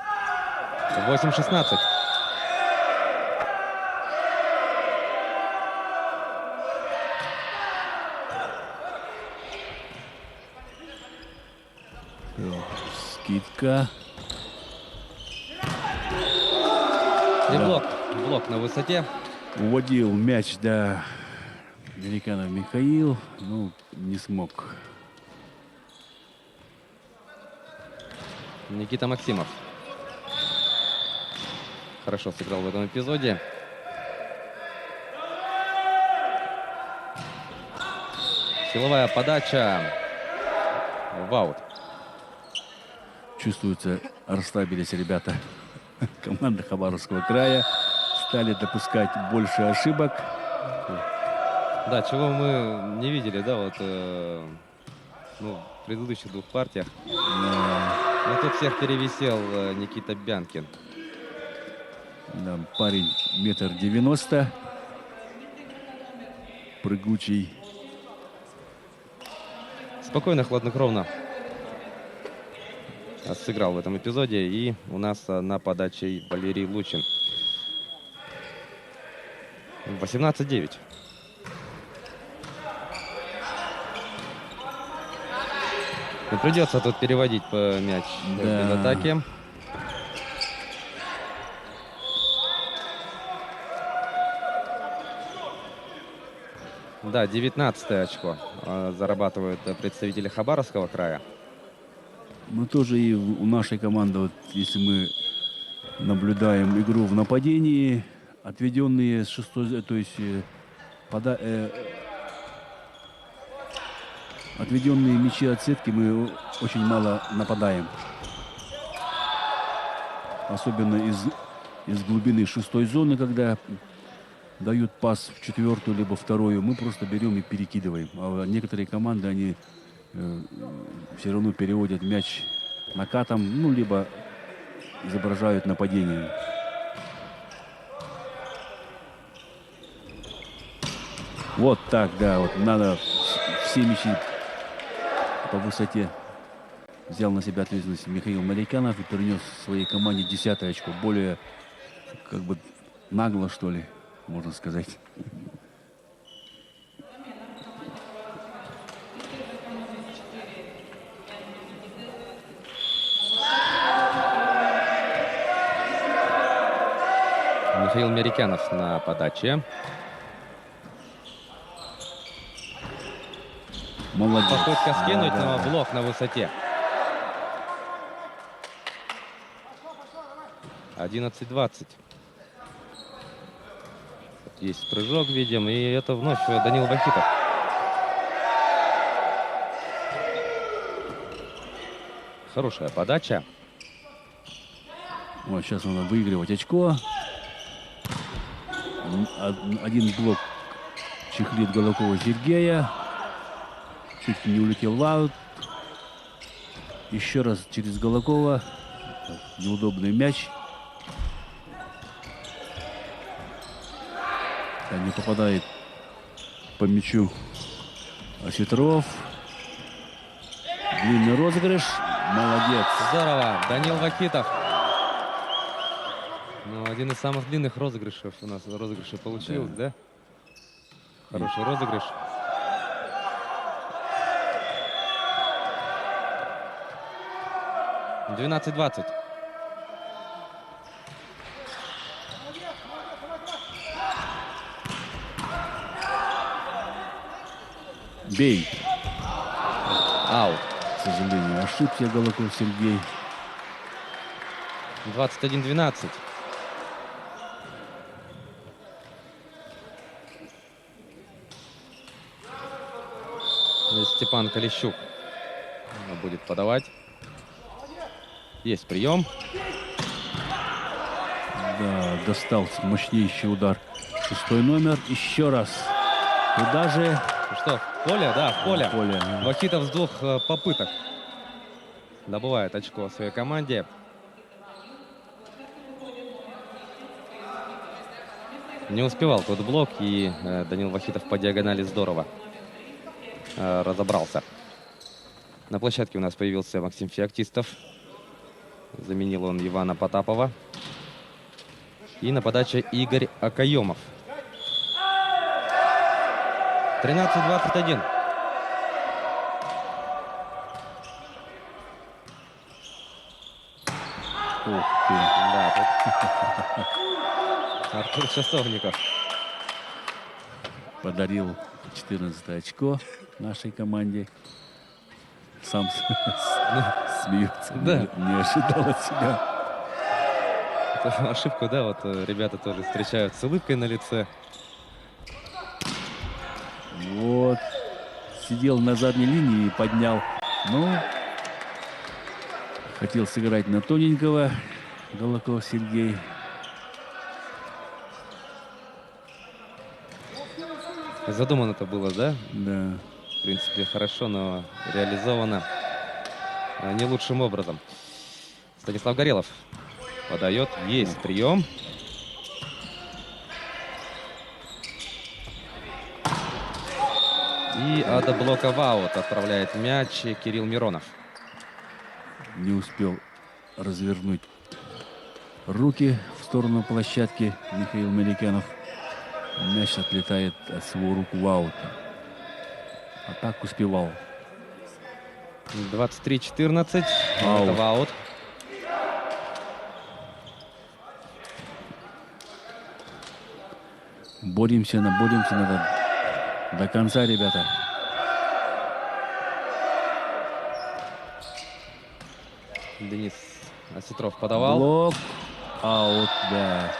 — 8-16. Скидка. И блок на высоте. Уводил мяч, да, американов Михаил, ну, не смог. Никита Максимов хорошо сыграл в этом эпизоде. Силовая подача в аут. Чувствуется, расслабились ребята. Команда Хабаровского края стали допускать больше ошибок. Да, чего мы не видели, да, вот ну, в предыдущих двух партиях. Но тут всех перевисел Никита Бянкин. Да, парень 1,90 м. Прыгучий. Спокойно, хладнокровно сыграл в этом эпизоде. И у нас на подаче Валерий Лучин. 18-9. И придется тут переводить мяч без атаки. Да, 19-е очко зарабатывают представители Хабаровского края. Мы тоже и у нашей команды, вот, если мы наблюдаем игру в нападении, отведенные с шестой, то есть отведенные мячи от сетки, мы очень мало нападаем. Особенно из глубины шестой зоны, когда дают пас в четвертую либо вторую, мы просто берем и перекидываем. А некоторые команды, они все равно переводят мяч накатом, ну, либо изображают нападение. Вот так, да, вот надо все мячи по высоте. Взял на себя ответственность Михаил Марикянов и принес своей команде 10-е очко. Более, как бы, нагло, что ли, можно сказать. Михаил Марикянов на подаче. Молодец. Попытка скинуть, но блок на высоте. 11-20. Есть прыжок, видим, и это вновь Данил Вахитов. Хорошая подача. Вот сейчас надо выигрывать очко. Один блок чехлит Голокова Сергея. Чуть не улетел в аут. Еще раз через Голокова. Неудобный мяч. Не попадает по мячу Осетров. Длинный розыгрыш. Молодец. Здорово. Данил Вахитов. Ну, один из самых длинных розыгрышей у нас получился, да? Хороший розыгрыш. — 12-20. Бей. Аут. К сожалению, ошибся Голоков Сергей. 21-12. Здесь Степан Колещук будет подавать. Есть прием. Да, достал мощнейший удар. Шестой номер. Еще раз. Туда же. Ну что, в поле? Да, в поле. Вахитов с двух попыток добывает очко своей команде. Не успевал тот блок, и Данил Вахитов по диагонали здорово разобрался. На площадке у нас появился Максим Феоктистов. Заменил он Ивана Потапова. И на подаче Игорь Акаемов. 13-21. Ух ты. Да, тут Артур Часовников Подарил 14 очко нашей команде. Сам смеется. Да. Не ожидал от себя. эту ошибку, да, вот ребята тоже встречают с улыбкой на лице. Вот. Сидел на задней линии и поднял. Ну, хотел сыграть на тоненького Голоков Сергей. Задумано это было, да? Да. В принципе, хорошо, но реализовано не лучшим образом. Станислав Горелов подает. Есть прием. И до блока в аут отправляет мяч Кирилл Миронов. Не успел развернуть руки в сторону площадки Михаил Меликянов. Мяч отлетает от своего руку в аут. А так успевал. 23-14. Аут. Это в аут. Боремся до конца, ребята. Денис Осетров подавал. Блок. Аут, да.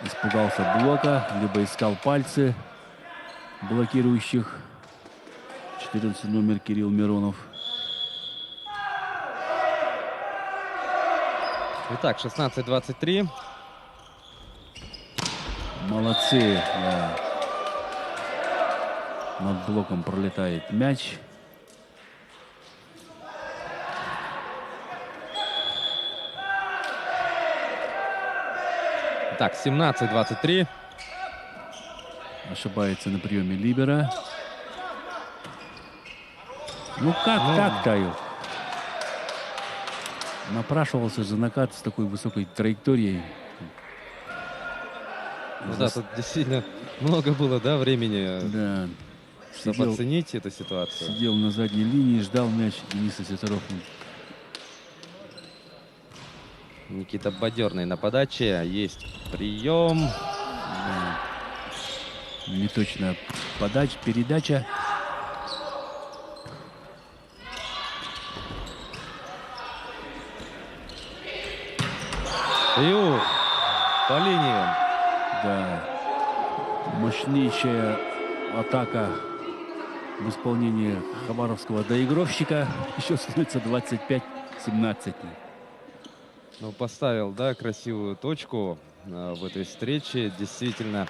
Испугался блока, либо искал пальцы блокирующих. 14 номер Кирилл Миронов. Итак, 16-23. Молодцы. Да. Над блоком пролетает мяч. Так, 17-23. Ошибается на приеме либера. Ну как так-то? Напрашивался же накат с такой высокой траекторией. Ну да, тут действительно много было, да, времени, Да. чтобы оценить эту ситуацию. Сидел на задней линии, ждал мяч Дениса Осетров. Никита Бадерный на подаче. Есть прием. Да. Неточная передача. Триух по линиям. Да. Мощнейшая атака в исполнении хабаровского доигровщика. Еще становится 25-17. Ну, поставил, да, красивую точку в этой встрече. Действительно,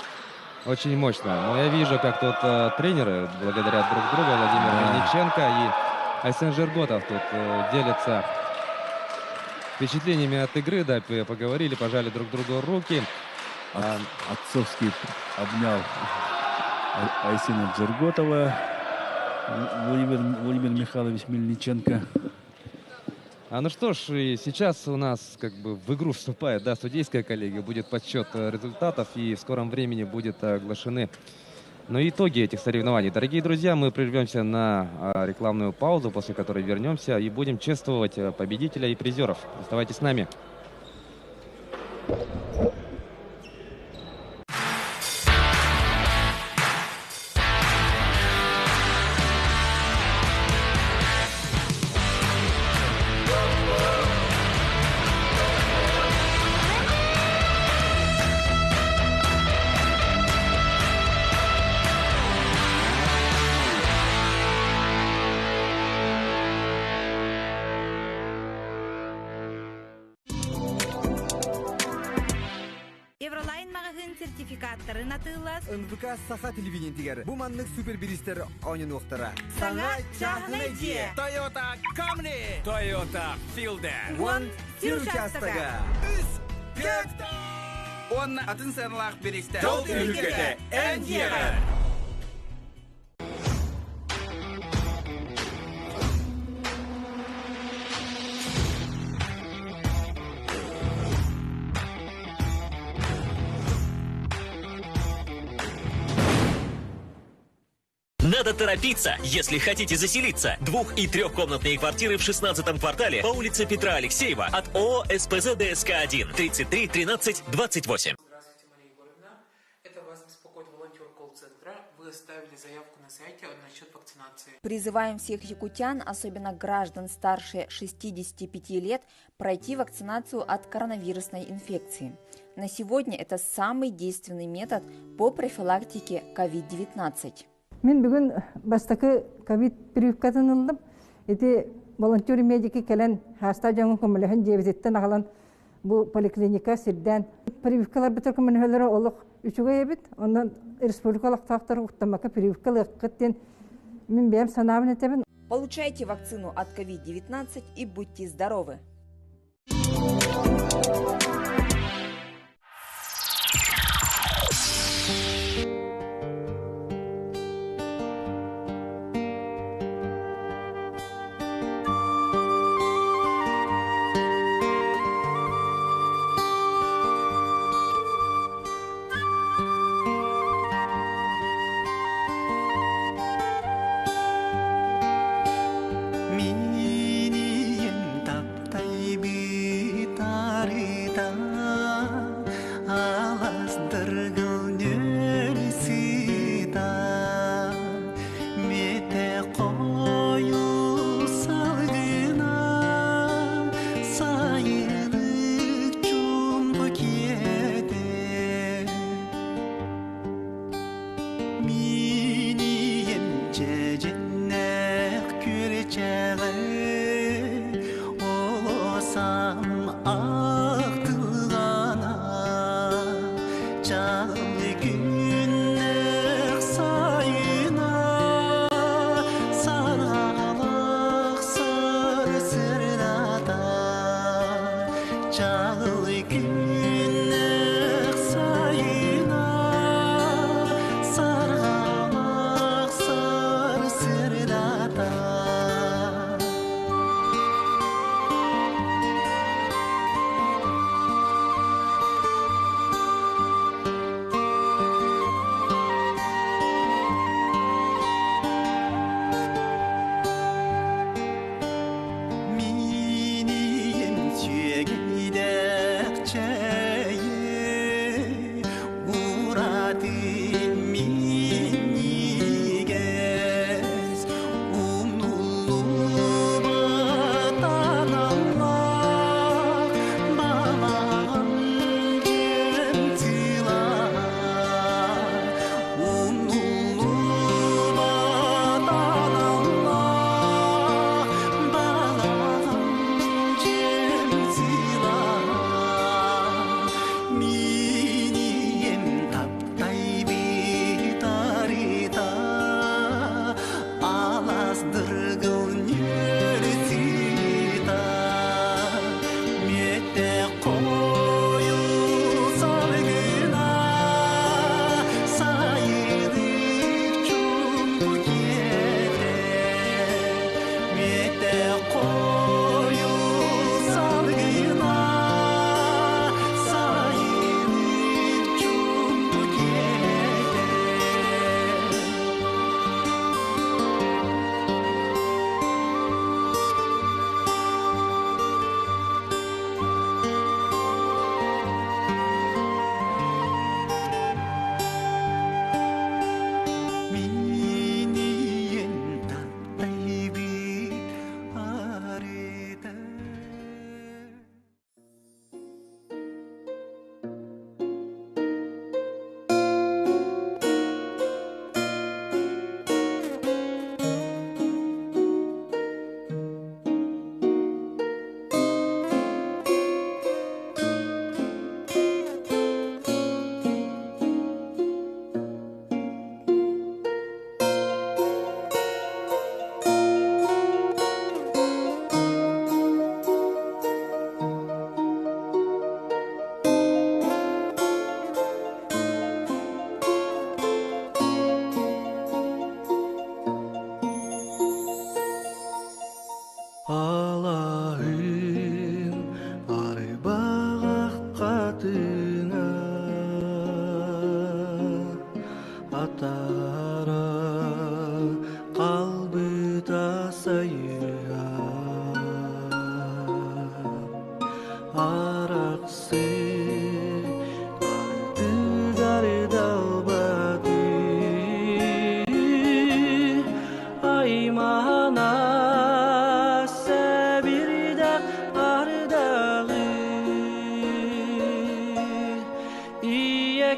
очень мощно. Но я вижу, как тут тренеры благодарят друг друга. Владимир Мельниченко и Айсен Жирготов тут делятся впечатлениями от игры. Да, поговорили, пожали друг другу руки. Отцовский обнял Айсена Джерготова Владимир Михайлович Мельниченко. Ну что ж, и сейчас у нас как бы в игру вступает, да, судейская коллегия, будет подсчет результатов, и в скором времени будут оглашены итоги этих соревнований. Дорогие друзья, мы прервемся на рекламную паузу, после которой вернемся и будем чествовать победителя и призеров. Оставайтесь с нами. Евролайн магазин сертификаттарын атыылас. НВК Саха телевидениетигер. Бу маннык супербиристер ойнын уктара. Саңа чахын идея. Toyota Camry. Toyota Fielder. Вон Тиручастага. Үс Гекта. Он атын сырлах беректе. Жол өлкөдө эн жери. Надо торопиться, если хотите заселиться. 2- и 3-комнатные квартиры в 16-м квартале по улице Петра Алексеева от ООО СПЗ ДСК-1 33 13 28. Здравствуйте, Мария Егоровна. Это вас беспокоит волонтер колл-центра. Вы оставили заявку на сайте насчет вакцинации. Призываем всех якутян, особенно граждан старше 65 лет, пройти вакцинацию от коронавирусной инфекции. На сегодня это самый действенный метод по профилактике COVID-19. Мен бүгін бастакы ковид прививкатын ылдым. Эти волонтер медики келен хаста жаңы көмөлөһөн жебезеттен агалан бу поликлиника сирден прививкалар битер көмөлөһөлөрө олук үчүгө ебит. Ондан республикалық тақтар уқтамака прививкалы қыттен мен бәм санабын етемін. Получайте вакцину от COVID-19 и будьте здоровы!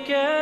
Can